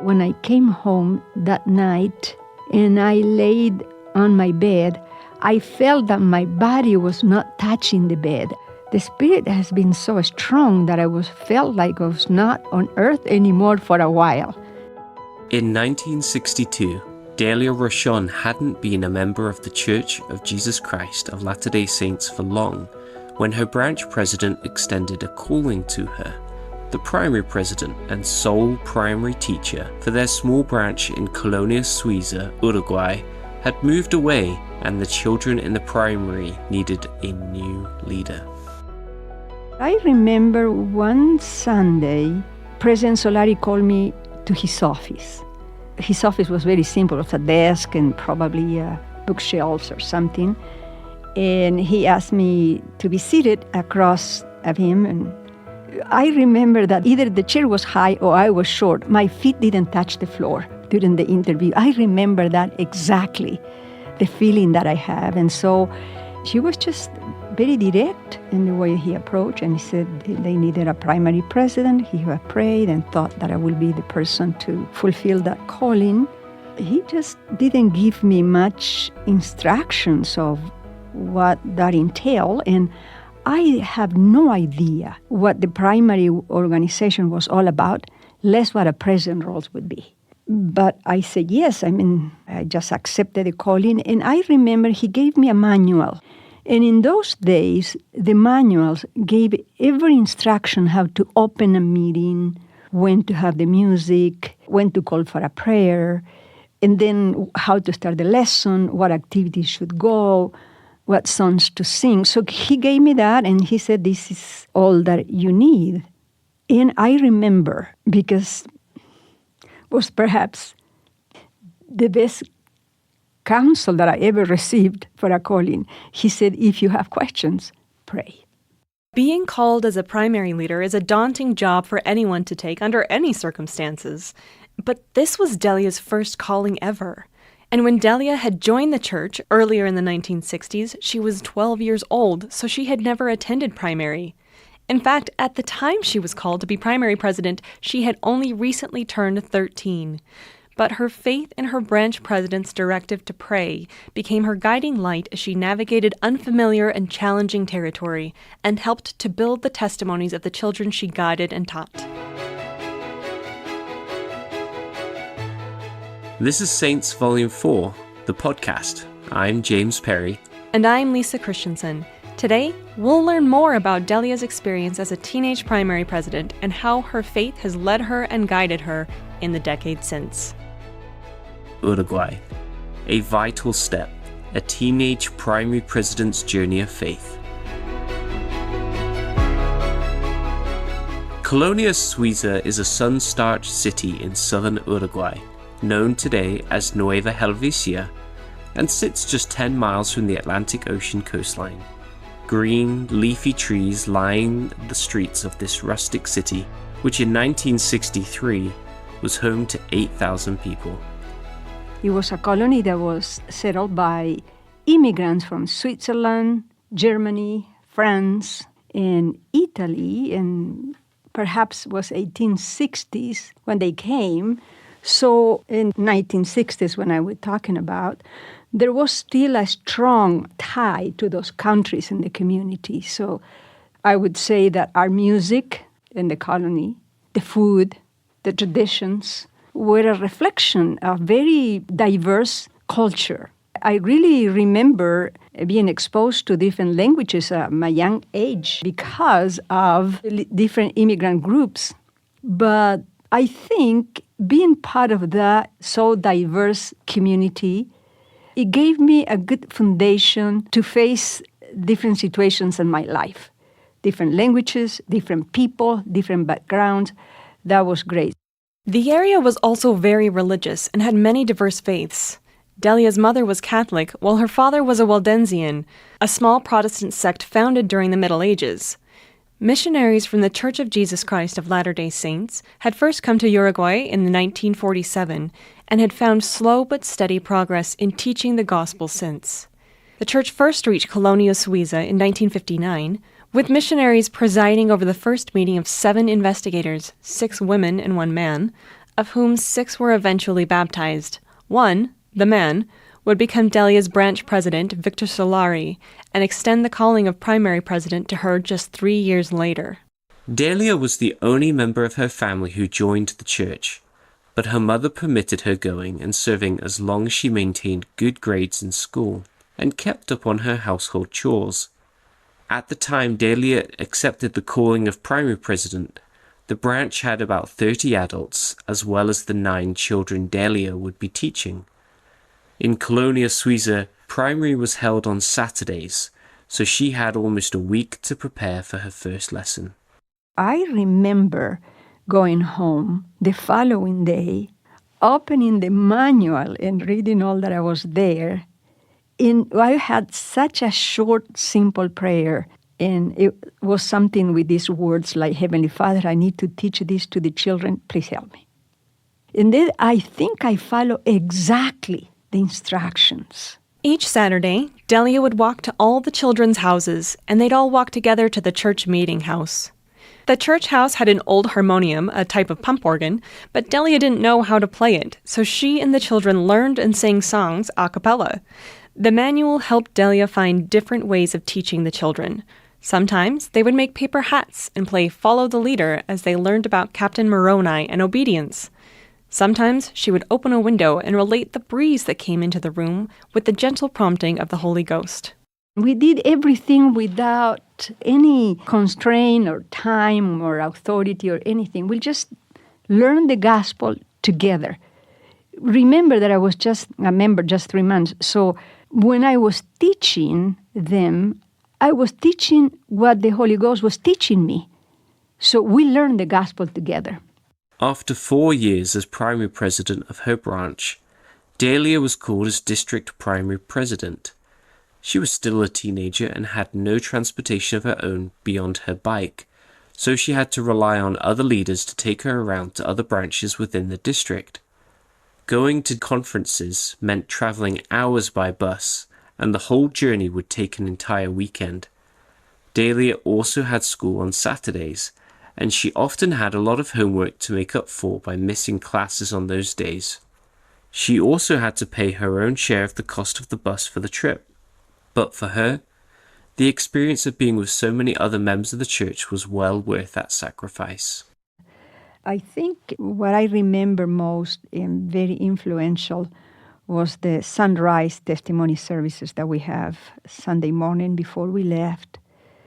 When I came home that night and I laid on my bed, I felt that my body was not touching the bed. The spirit has been so strong that I felt like I was not on earth anymore for a while. In 1962, Delia Rochon hadn't been a member of the Church of Jesus Christ of Latter-day Saints for long when her branch president extended a calling to her. The primary president and sole primary teacher for their small branch in Colonia Suiza, Uruguay, had moved away, and the children in the primary needed a new leader. I remember one Sunday, President Solari called me to his office. His office was very simple. It was a desk and probably bookshelves or something. And he asked me to be seated across of him. And I remember that either the chair was high or I was short. My feet didn't touch the floor during the interview. I remember that exactly, the feeling that I have. And so he was just very direct in the way he approached, and he said they needed a primary president. He had prayed and thought that I would be the person to fulfill that calling. He just didn't give me much instructions of what that entailed, and I have no idea what the primary organization was all about, less what a president role would be. But I said yes. I just accepted the calling, and I remember he gave me a manual. And in those days, the manuals gave every instruction how to open a meeting, when to have the music, when to call for a prayer, and then how to start the lesson, what activities should go, what songs to sing. So he gave me that, and he said, this is all that you need. And I remember, because it was perhaps the best counsel that I ever received for a calling. He said, if you have questions, pray. Being called as a primary leader is a daunting job for anyone to take under any circumstances. But this was Delia's first calling ever. And when Delia had joined the church earlier in the 1960s, she was 12 years old, so she had never attended primary. In fact, at the time she was called to be primary president, she had only recently turned 13. But her faith in her branch president's directive to pray became her guiding light as she navigated unfamiliar and challenging territory and helped to build the testimonies of the children she guided and taught. This is Saints Volume 4, the podcast. I'm James Perry. And I'm Lisa Christensen. Today, we'll learn more about Delia's experience as a teenage primary president and how her faith has led her and guided her in the decades since. Uruguay. A vital step, a teenage primary president's journey of faith. Colonia Suiza is a sun-starched city in southern Uruguay, known today as Nueva Helvecia, and sits just 10 miles from the Atlantic Ocean coastline. Green, leafy trees line the streets of this rustic city, which in 1963 was home to 8,000 people. It was a colony that was settled by immigrants from Switzerland, Germany, France, and Italy, and perhaps was 1860s when they came. So in 1960s, when I was talking about, there was still a strong tie to those countries in the community. So I would say that our music in the colony, the food, the traditions, were a reflection of very diverse culture. I really remember being exposed to different languages at my young age because of different immigrant groups. But I think being part of that so diverse community, it gave me a good foundation to face different situations in my life. Different languages, different people, different backgrounds. That was great. The area was also very religious and had many diverse faiths. Delia's mother was Catholic, while her father was a Waldensian, a small Protestant sect founded during the Middle Ages. Missionaries from the Church of Jesus Christ of Latter-day Saints had first come to Uruguay in 1947 and had found slow but steady progress in teaching the gospel since. The church first reached Colonia Suiza in 1959, with missionaries presiding over the first meeting of 7 investigators, 6 women and 1 man, of whom 6 were eventually baptized. One, the man, would become Delia's branch president, Victor Solari, and extend the calling of primary president to her just 3 years later. Delia was the only member of her family who joined the church, but her mother permitted her going and serving as long as she maintained good grades in school and kept up on her household chores. At the time Delia accepted the calling of primary president, the branch had about 30 adults, as well as the 9 children Delia would be teaching. In Colonia Suiza, primary was held on Saturdays, so she had almost a week to prepare for her first lesson. I remember going home the following day, opening the manual and reading all that I was there. I had such a short, simple prayer, and it was something with these words like, Heavenly Father, I need to teach this to the children. Please help me. And then I think I follow exactly the instructions. Each Saturday, Delia would walk to all the children's houses, and they'd all walk together to the church meeting house. The church house had an old harmonium, a type of pump organ, but Delia didn't know how to play it, so she and the children learned and sang songs a cappella. The manual helped Delia find different ways of teaching the children. Sometimes they would make paper hats and play Follow the Leader as they learned about Captain Moroni and obedience. Sometimes she would open a window and relate the breeze that came into the room with the gentle prompting of the Holy Ghost. We did everything without any constraint or time or authority or anything. We just learned the gospel together. Remember that I was just a member just 3 months. So when I was teaching them, I was teaching what the Holy Ghost was teaching me. So we learned the gospel together. After 4 years as primary president of her branch, Delia was called as district primary president. She was still a teenager and had no transportation of her own beyond her bike, so she had to rely on other leaders to take her around to other branches within the district. Going to conferences meant traveling hours by bus, and the whole journey would take an entire weekend. Delia also had school on Saturdays, and she often had a lot of homework to make up for by missing classes on those days. She also had to pay her own share of the cost of the bus for the trip. But for her, the experience of being with so many other members of the church was well worth that sacrifice. I think what I remember most and very influential was the sunrise testimony services that we have Sunday morning before we left.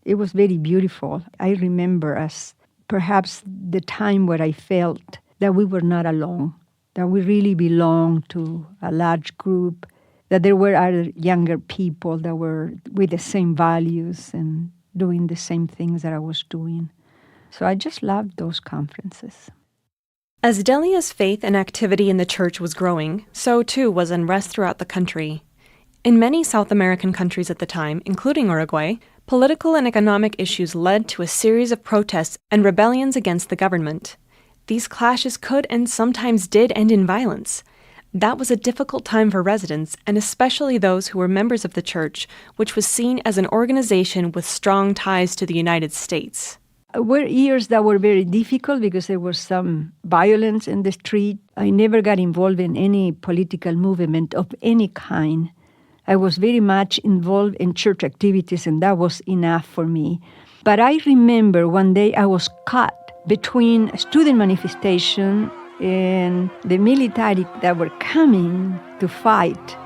It was very beautiful. I remember as perhaps the time where I felt that we were not alone, that we really belonged to a large group, that there were other younger people that were with the same values and doing the same things that I was doing. So I just loved those conferences. As Delia's faith and activity in the church was growing, so too was unrest throughout the country. In many South American countries at the time, including Uruguay, political and economic issues led to a series of protests and rebellions against the government. These clashes could and sometimes did end in violence. That was a difficult time for residents, and especially those who were members of the church, which was seen as an organization with strong ties to the United States. Were years that were very difficult because there was some violence in the street. I never got involved in any political movement of any kind. I was very much involved in church activities, and that was enough for me. But I remember one day I was caught between a student manifestation and the military that were coming to fight.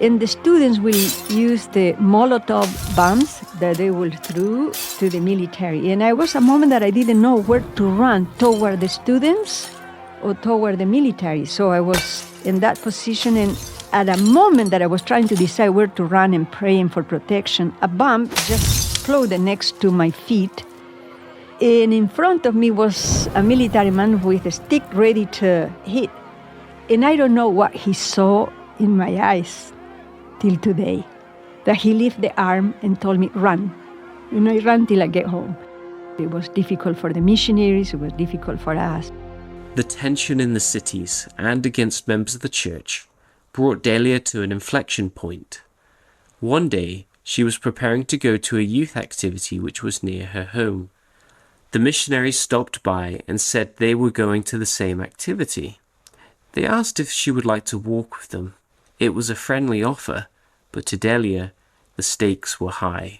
And the students will use the Molotov bombs that they will throw to the military. And I was a moment that I didn't know where to run, toward the students or toward the military. So I was in that position, and at a moment that I was trying to decide where to run and praying for protection, a bomb just exploded next to my feet. And in front of me was a military man with a stick ready to hit. And I don't know what he saw in my eyes till today, that he lifted the arm and told me, run. And I ran till I get home. It was difficult for the missionaries, it was difficult for us. The tension in the cities and against members of the church brought Delia to an inflection point. One day, she was preparing to go to a youth activity which was near her home. The missionaries stopped by and said they were going to the same activity. They asked if she would like to walk with them. It was a friendly offer, but to Delia, the stakes were high.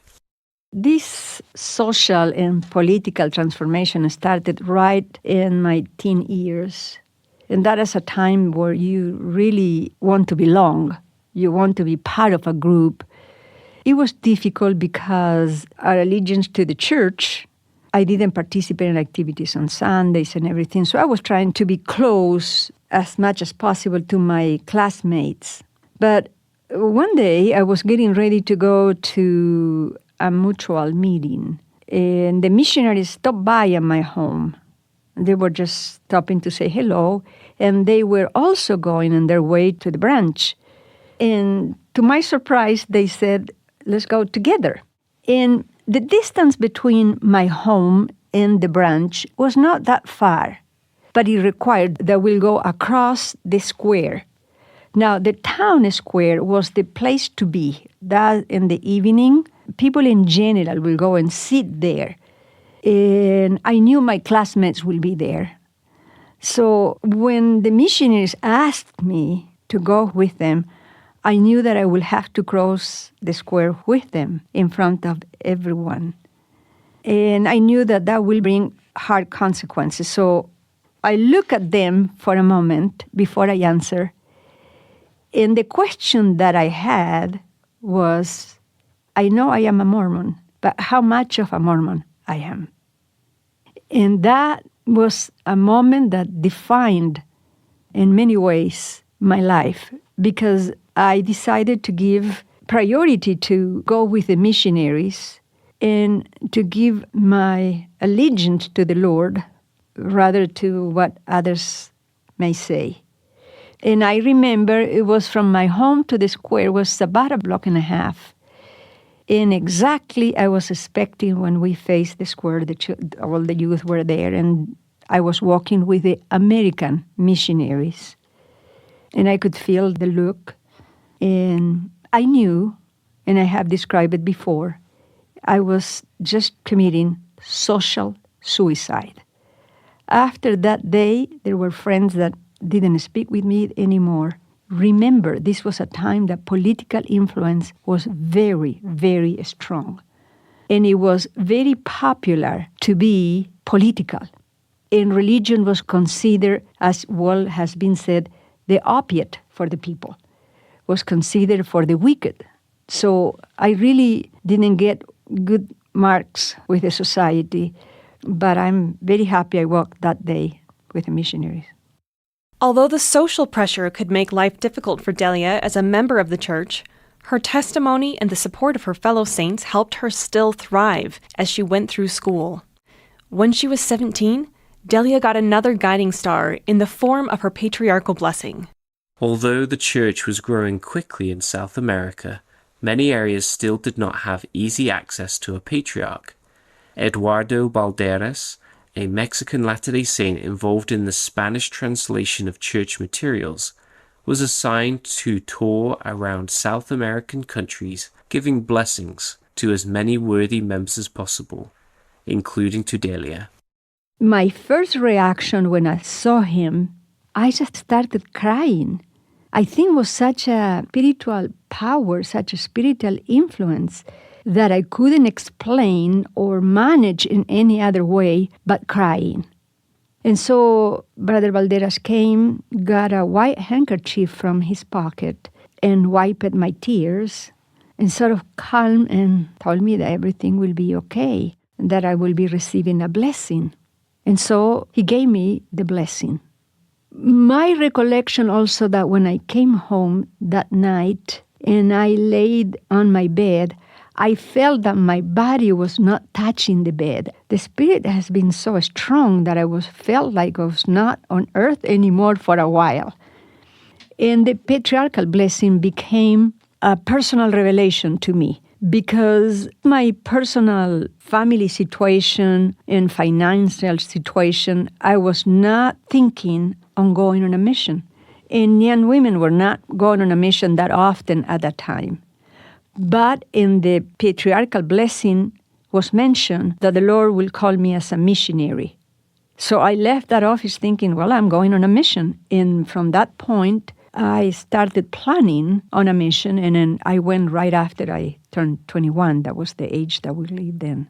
This social and political transformation started right in my teen years. And that is a time where you really want to belong. You want to be part of a group. It was difficult because our allegiance to the church, I didn't participate in activities on Sundays and everything. So I was trying to be close as much as possible to my classmates. But one day I was getting ready to go to a mutual meeting, and the missionaries stopped by at my home. They were just stopping to say hello, and they were also going on their way to the branch. And to my surprise, they said, let's go together. And the distance between my home and the branch was not that far, but it required that we'll go across the square. Now, the town square was the place to be. That in the evening, people in general will go and sit there. And I knew my classmates will be there. So when the missionaries asked me to go with them, I knew that I would have to cross the square with them in front of everyone. And I knew that that will bring hard consequences. So I look at them for a moment before I answer. And the question that I had was, I know I am a Mormon, but how much of a Mormon I am? And that was a moment that defined, in many ways, my life, because I decided to give priority to go with the missionaries and to give my allegiance to the Lord rather to what others may say. And I remember it was from my home to the square was about a block and a half. And exactly I was expecting when we faced the square, all the youth were there, and I was walking with the American missionaries. And I could feel the look. And I knew, and I have described it before, I was just committing social suicide. After that day, there were friends that didn't speak with me anymore. Remember, this was a time that political influence was very, very strong. And it was very popular to be political. And religion was considered, as well has been said, the opiate for the people, was considered for the wicked. So I really didn't get good marks with the society, but I'm very happy I walked that day with the missionaries. Although the social pressure could make life difficult for Delia as a member of the church, her testimony and the support of her fellow saints helped her still thrive as she went through school. When she was 17, Delia got another guiding star in the form of her patriarchal blessing. Although the church was growing quickly in South America, many areas still did not have easy access to a patriarch. Eduardo Balderas, a Mexican Latter-day Saint involved in the Spanish translation of church materials, was assigned to tour around South American countries, giving blessings to as many worthy members as possible, including to Delia. My first reaction when I saw him, I just started crying. I think it was such a spiritual power, such a spiritual influence that I couldn't explain or manage in any other way but crying. And so Brother Valderas came, got a white handkerchief from his pocket, and wiped my tears, and sort of calmed and told me that everything will be okay, and that I will be receiving a blessing. And so he gave me the blessing. My recollection also that when I came home that night and I laid on my bed, I felt that my body was not touching the bed. The spirit has been so strong that I felt like I was not on earth anymore for a while. And the patriarchal blessing became a personal revelation to me because my personal family situation and financial situation, I was not thinking on going on a mission. And young women were not going on a mission that often at that time. But in the patriarchal blessing was mentioned that the Lord will call me as a missionary. So I left that office thinking, well, I'm going on a mission. And from that point, I started planning on a mission, and then I went right after I turned 21. That was the age that we lived then.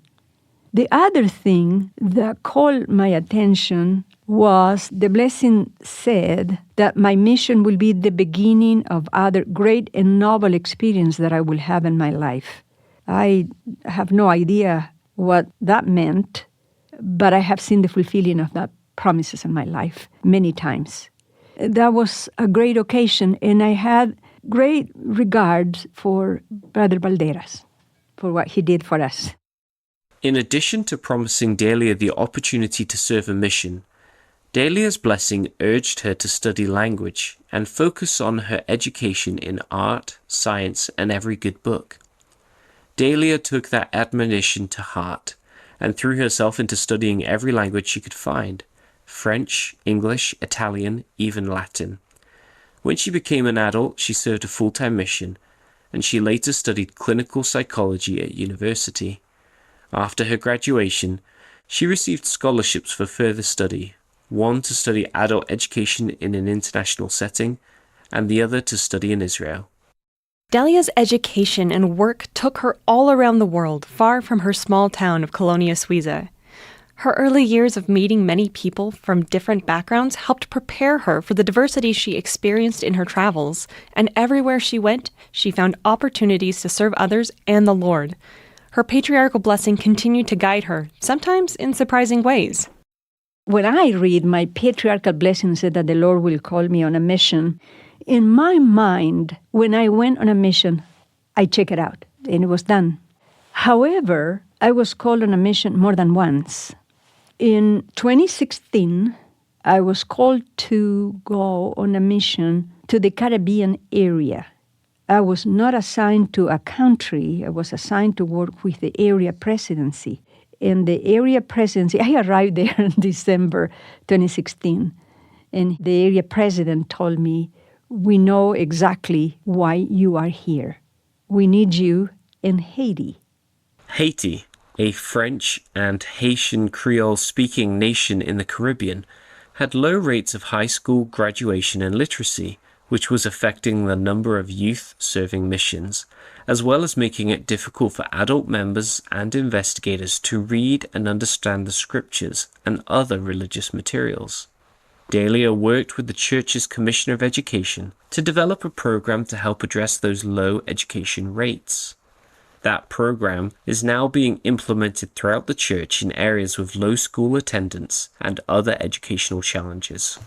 The other thing that called my attention was the blessing said that my mission will be the beginning of other great and noble experience that I will have in my life. I have no idea what that meant, but I have seen the fulfilling of that promises in my life many times. That was a great occasion, and I had great regard for Brother Valderas, for what he did for us. In addition to promising Delia the opportunity to serve a mission, Delia's blessing urged her to study language and focus on her education in art, science, and every good book. Delia took that admonition to heart and threw herself into studying every language she could find: French, English, Italian, even Latin. When she became an adult, she served a full-time mission, and she later studied clinical psychology at university. After her graduation, she received scholarships for further study, one to study adult education in an international setting, and the other to study in Israel. Delia's education and work took her all around the world, far from her small town of Colonia Suiza. Her early years of meeting many people from different backgrounds helped prepare her for the diversity she experienced in her travels, and everywhere she went, she found opportunities to serve others and the Lord. Her patriarchal blessing continued to guide her, sometimes in surprising ways. When I read my patriarchal blessing said that the Lord will call me on a mission, in my mind, when I went on a mission, I check it out, and it was done. However, I was called on a mission more than once. In 2016, I was called to go on a mission to the Caribbean area. I was not assigned to a country. I was assigned to work with the area presidency. In the area presidency, I arrived there in December 2016, and the area president told me, "We know exactly why you are here. We need you in Haiti." Haiti, a French and Haitian Creole-speaking nation in the Caribbean, had low rates of high school graduation and literacy, which was affecting the number of youth serving missions, as well as making it difficult for adult members and investigators to read and understand the scriptures and other religious materials. Delia worked with the church's Commissioner of Education to develop a program to help address those low education rates. That program is now being implemented throughout the church in areas with low school attendance and other educational challenges.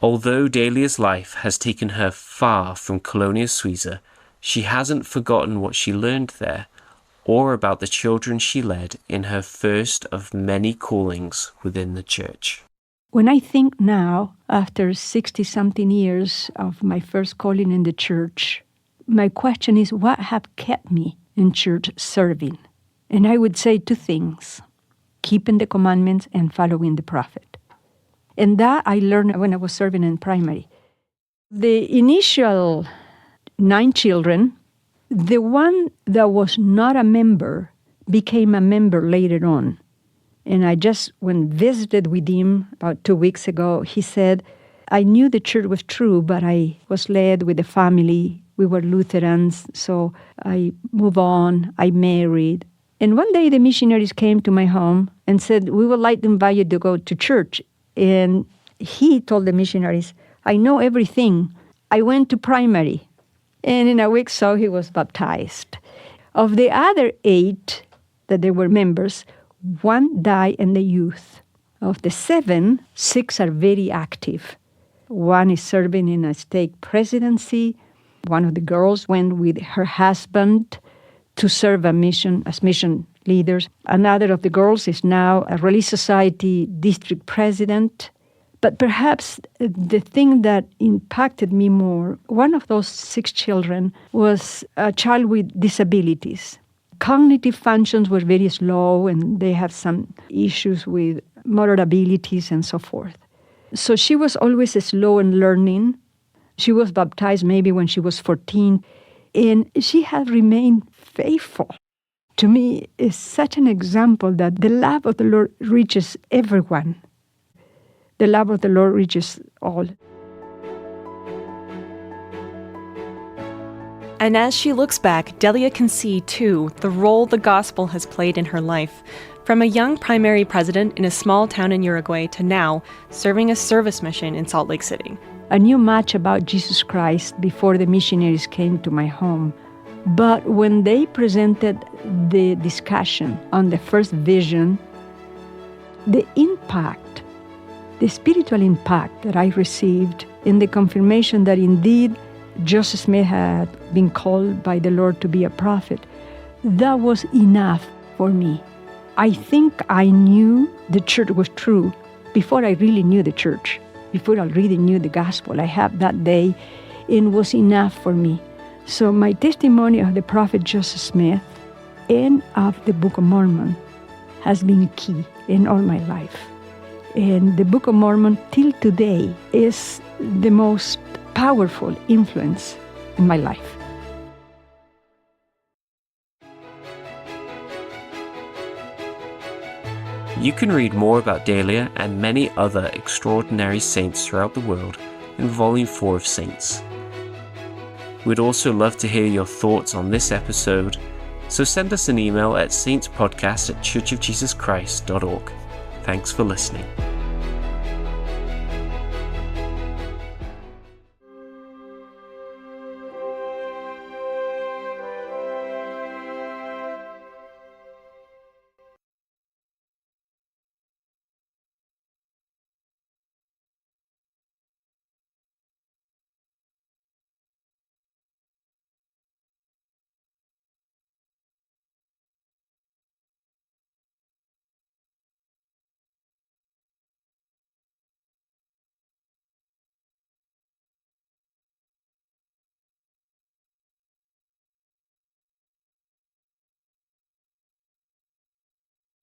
Although Delia's life has taken her far from Colonia Suiza, she hasn't forgotten what she learned there, or about the children she led in her first of many callings within the church. When I think now, after 60-something years of my first calling in the church, my question is, what have kept me in church serving? And I would say two things: keeping the commandments and following the prophet. And that I learned when I was serving in primary. The initial 9 children, the one that was not a member became a member later on. And I just, when visited with him about 2 weeks ago, he said, "I knew the church was true, but I was led with the family. We were Lutherans, so I moved on, I married." And one day the missionaries came to my home and said, "We would like to invite you to go to church." And he told the missionaries, "I know everything. I went to primary." And in a week so he was baptized. Of the other 8 that they were members, 1 died in the youth. Of the 7, 6 are very active. One is serving in a stake presidency. One of the girls went with her husband to serve a mission as mission leaders. Another of the girls is now a Relief Society district president. But perhaps the thing that impacted me more, one of those 6 children was a child with disabilities. Cognitive functions were very slow, and they have some issues with motor abilities and so forth. So she was always slow in learning. She was baptized maybe when she was 14, and she had remained faithful. to me is such an example that the love of the Lord reaches everyone. The love of the Lord reaches all. And as she looks back, Delia can see, too, the role the gospel has played in her life. From a young primary president in a small town in Uruguay to now serving a service mission in Salt Lake City. I knew much about Jesus Christ before the missionaries came to my home. But when they presented the discussion on the first vision, the impact, the spiritual impact that I received in the confirmation that indeed Joseph Smith had been called by the Lord to be a prophet, that was enough for me. I think I knew the church was true before I really knew the church, before I really knew the gospel I had that day, it was enough for me. So my testimony of the prophet Joseph Smith and of the Book of Mormon has been key in all my life. And the Book of Mormon till today is the most powerful influence in my life. You can read more about Delia and many other extraordinary saints throughout the world in Volume 4 of Saints. We'd also love to hear your thoughts on this episode, so send us an email at saintspodcast@churchofjesuschrist.org. Thanks for listening.